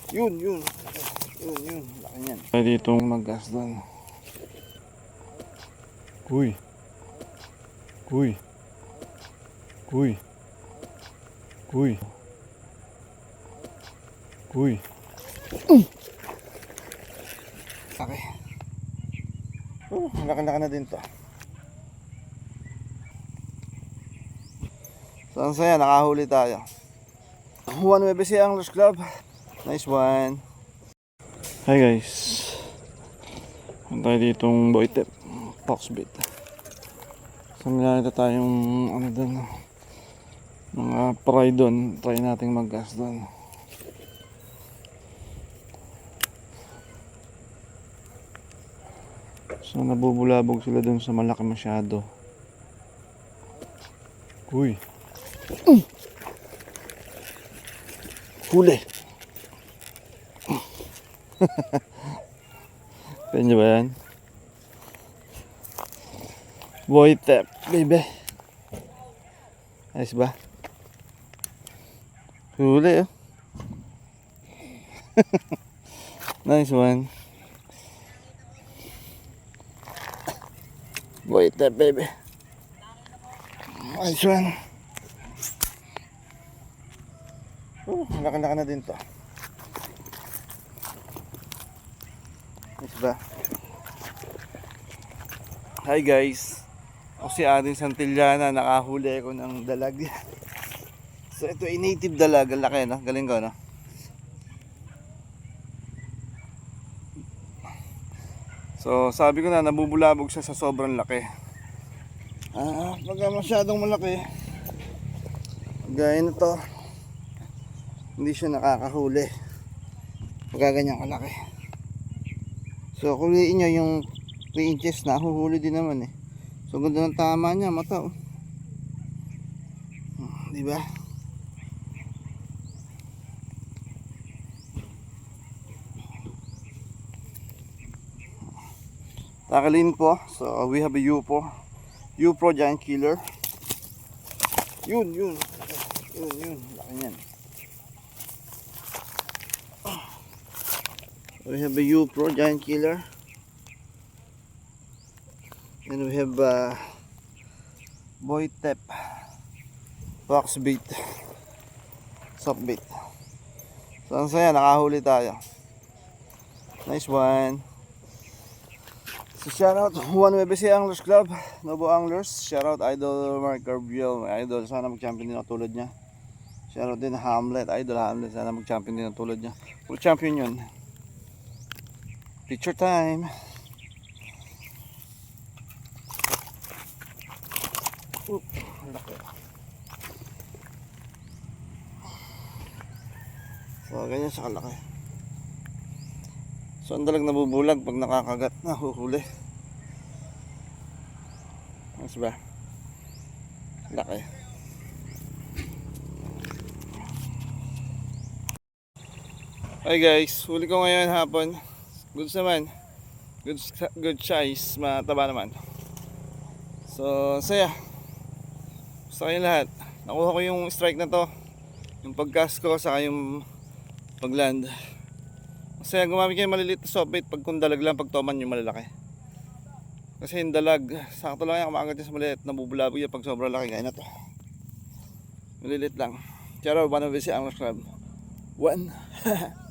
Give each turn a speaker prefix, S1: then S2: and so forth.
S1: Yun. Laki niyan. Ay dito mag-gas doon. Uy. Okay. Laki na din to. So ang saya, nakahuli tayo. Juan WBC Anglers Club. Nice one. Hi guys. Tayo ditong Boytep Foxbait. So nakita tayong ano doon, mga fry doon. Try nating mag-gas doon. So nabubulabog sila doon sa malaki masyado. Uy. Huli. Pwede ba yan? Boytep, baby. Ayos ba? Huli oh. Nice one. Boytep, baby. Nice one. Laki na din to. Nice ba? Hi guys. Ako si Adin Santillana. Nakahuli ako ng dalag. So ito ay native dalag. Ang laki no? Galing ko no? So sabi ko na nabubulabog siya sa sobrang laki. Pag masyadong malaki, gaya na to, hindi siya nakakahuli pagka ganyan kalaki. So kuliin nyo yung 3 inches na huhuli din naman eh. So ganda ng tama niya, mata oh. Diba? Takalin po. So we have a U-Pro Giant Killer. Yun. Laki niyan. We have a U-Pro Giant Killer. And we have Boytep Foxbait Softbait. So ang saya, nakahuli tayo. Nice one. So shoutout Juan WBC Anglers Club, Novo Anglers. Shoutout Idol Mark Garbiel, my idol. Sana mag-champion din ako tulad niya. Shoutout din Hamlet, Idol Hamlet. Sana mag-champion din ako tulad niya. Full champion yun. Picture time. Laki. So ganyan siya kalaki. So ang dalag nabubulag pag nakakagat, nahuhuli. Mas ba? Laki. Hi guys, huli ko ngayon hapon. Goods naman. Good size, mataba naman. So saya. Sa kayong lahat. Nakuha ko yung strike na to. Yung pag-cast ko, saka yung pag-land. Kasi gumamit kayo maliliit na softbait pag kung dalag lang, pag toman yung malalaki. Kasi yung dalag, sakto lang yan, kumagat sa maliit, nabubulabog yan pag sobrang laki. Kaya na to. Maliliit lang. Charo, Juan WBC Anglers Club. 1